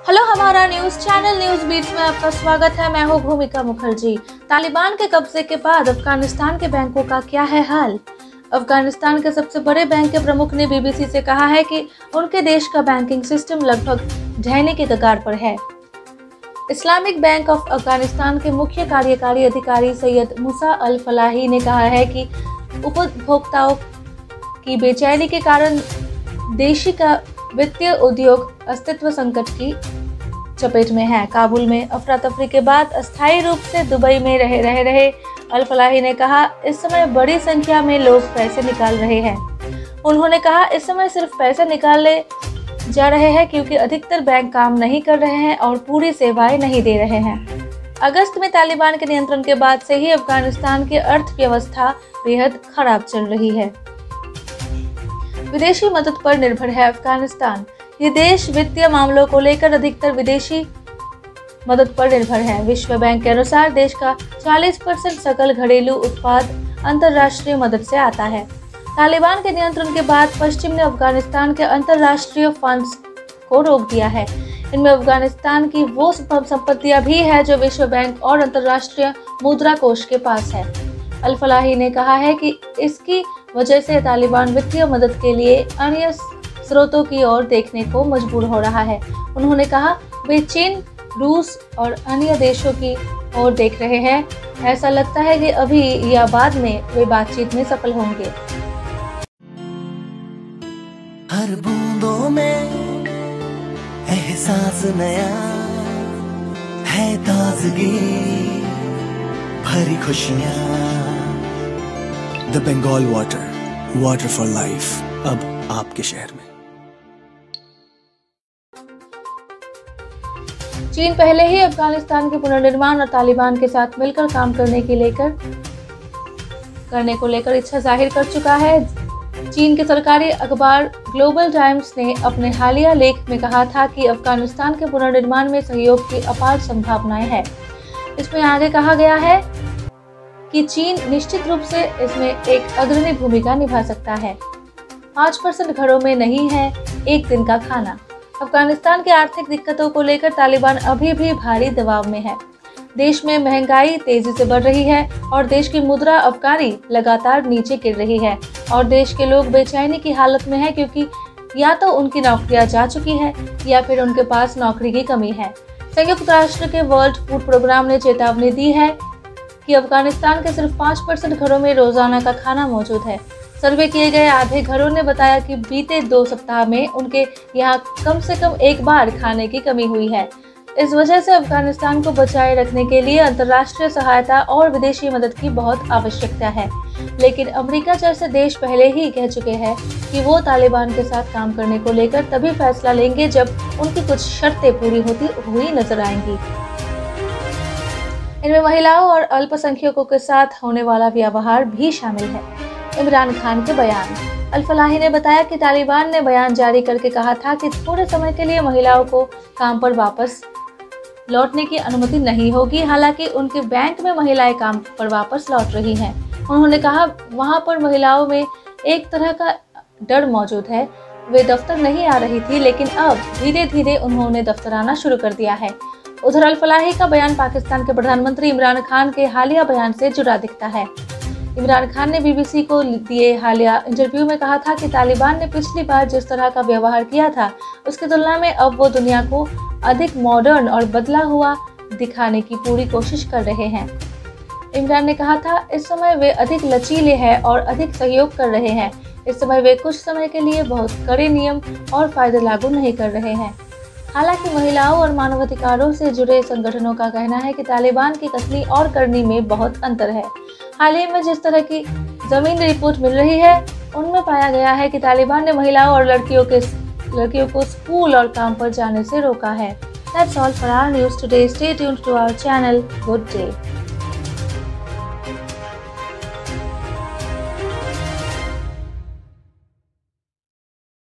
Hello, हमारा news channel news beats में आपका स्वागत है। मैं हूँ भूमिका मुखर्जी। तालिबान के कब्जे के बाद अफगानिस्तान के बैंकों का क्या है हाल? अफगानिस्तान के सबसे बड़े बैंक के प्रमुख ने बीबीसी से कहा है कि उनके देश का बैंकिंग सिस्टम लगभग ढहने के कगार पर है। इस्लामिक बैंक ऑफ अफगानिस्तान के मुख्य कार्यकारी अधिकारी सैयद मूसा अल फलाही ने कहा है कि उपभोक्ताओं की बेचैनी के कारण देशी का वित्तीय उद्योग अस्तित्व संकट की चपेट में है। काबुल में अफरा तफरी के बाद अस्थायी रूप से दुबई में रह रहे अल फलाही ने कहा, इस समय बड़ी संख्या में लोग पैसे निकाल रहे हैं। उन्होंने कहा, इस समय सिर्फ पैसे निकाले जा रहे हैं क्योंकि अधिकतर बैंक काम नहीं कर रहे हैं और पूरी सेवाएं नहीं दे रहे हैं। अगस्त में तालिबान के नियंत्रण के बाद से ही अफगानिस्तान की अर्थव्यवस्था बेहद खराब चल रही है। विदेशी मदद पर निर्भर है अफगानिस्तान। ये देश वित्तीय मामलों को लेकर अधिकतर विदेशी मदद पर निर्भर है। विश्व बैंक के अनुसार देश का 40% सकल घरेलू उत्पाद अंतर्राष्ट्रीय मदद से आता है। तालिबान के नियंत्रण के बाद पश्चिम ने अफगानिस्तान के अंतर्राष्ट्रीय फंड्स को रोक दिया है। इनमें अफगानिस्तान की वो संपत्तियां भी है जो विश्व बैंक और अंतर्राष्ट्रीय मुद्रा कोष के पास है। अल फलाही ने कहा है कि इसकी वजह से तालिबान वित्तीय मदद के लिए अन्य स्रोतों की ओर देखने को मजबूर हो रहा है। उन्होंने कहा, वे चीन, रूस और अन्य देशों की ओर देख रहे हैं। ऐसा लगता है कि अभी या बाद में वे बातचीत में सफल होंगे। हर बूंदों में एहसास नया है, ताजगी भरी खुशियाँ। The Bengal water for life, अब आपके शहर में। चीन पहले ही अफगानिस्तान के पुनर्निर्माण और तालिबान के साथ मिलकर काम करने को लेकर इच्छा जाहिर कर चुका है। चीन के सरकारी अखबार ग्लोबल टाइम्स ने अपने हालिया लेख में कहा था कि अफगानिस्तान के पुनर्निर्माण में सहयोग की अपार संभावनाएं हैं। इसमें आगे कहा गया है कि चीन निश्चित रूप से इसमें एक अग्रणी भूमिका निभा सकता है। 5% घरों में नहीं है एक दिन का खाना। अफगानिस्तान की आर्थिक दिक्कतों को लेकर तालिबान अभी भी भारी दबाव में है। देश में महंगाई तेजी से बढ़ रही है और देश की मुद्रा अफगानी लगातार नीचे गिर रही है और देश के लोग बेचैनी की हालत में हैं क्योंकि या तो उनकी नौकरियां जा चुकी है या फिर उनके पास नौकरी की कमी है। संयुक्त राष्ट्र के वर्ल्ड फूड प्रोग्राम ने चेतावनी दी है कि अफगानिस्तान के सिर्फ 5% घरों में रोजाना का खाना मौजूद है। सर्वे किए गए आधे घरों ने बताया कि बीते 2 सप्ताह में उनके यहाँ कम से कम एक बार खाने की कमी हुई है। इस वजह से अफगानिस्तान को बचाए रखने के लिए अंतर्राष्ट्रीय सहायता और विदेशी मदद की बहुत आवश्यकता है। लेकिन अमेरिका जैसे देश पहले ही कह चुके हैं कि वो तालिबान के साथ काम करने को लेकर तभी फैसला लेंगे जब उनकी कुछ शर्तें पूरी होती हुई नजर आएंगी। इनमें महिलाओं और अल्पसंख्यकों के साथ होने वाला व्यवहार भी शामिल है। इमरान खान के बयान। अल फलाही ने बताया कि तालिबान ने बयान जारी करके कहा था कि थोड़े समय के लिए महिलाओं को काम पर वापस लौटने की अनुमति नहीं होगी। हालांकि उनके बैंक में महिलाएं काम पर वापस लौट रही हैं। उन्होंने कहा, वहां पर महिलाओं में एक तरह का डर मौजूद है। वे दफ्तर नहीं आ रही थी, लेकिन अब धीरे धीरे उन्होंने दफ्तर आना शुरू कर दिया है। उधर अल फलाही का बयान पाकिस्तान के प्रधानमंत्री इमरान खान के हालिया बयान से जुड़ा दिखता है। इमरान खान ने बीबीसी को दिए हालिया इंटरव्यू में कहा था कि तालिबान ने पिछली बार जिस तरह का व्यवहार किया था उसकी तुलना में अब वो दुनिया को अधिक मॉडर्न और बदला हुआ दिखाने की पूरी कोशिश कर रहे हैं। इमरान ने कहा था, इस समय वे अधिक लचीले हैं और अधिक सहयोग कर रहे हैं। इस समय वे कुछ समय के लिए बहुत कड़े नियम और फायदे लागू नहीं कर रहे हैं। हालांकि महिलाओं और मानवाधिकारों से जुड़े संगठनों का कहना है कि तालिबान की कथनी और करनी में बहुत अंतर है। हाल ही में जिस तरह की जमीन रिपोर्ट मिल रही है उनमें पाया गया है कि तालिबान ने महिलाओं और लड़कियों को स्कूल और काम पर जाने से रोका है। That's all for our news today. Stay tuned to our channel. Good day.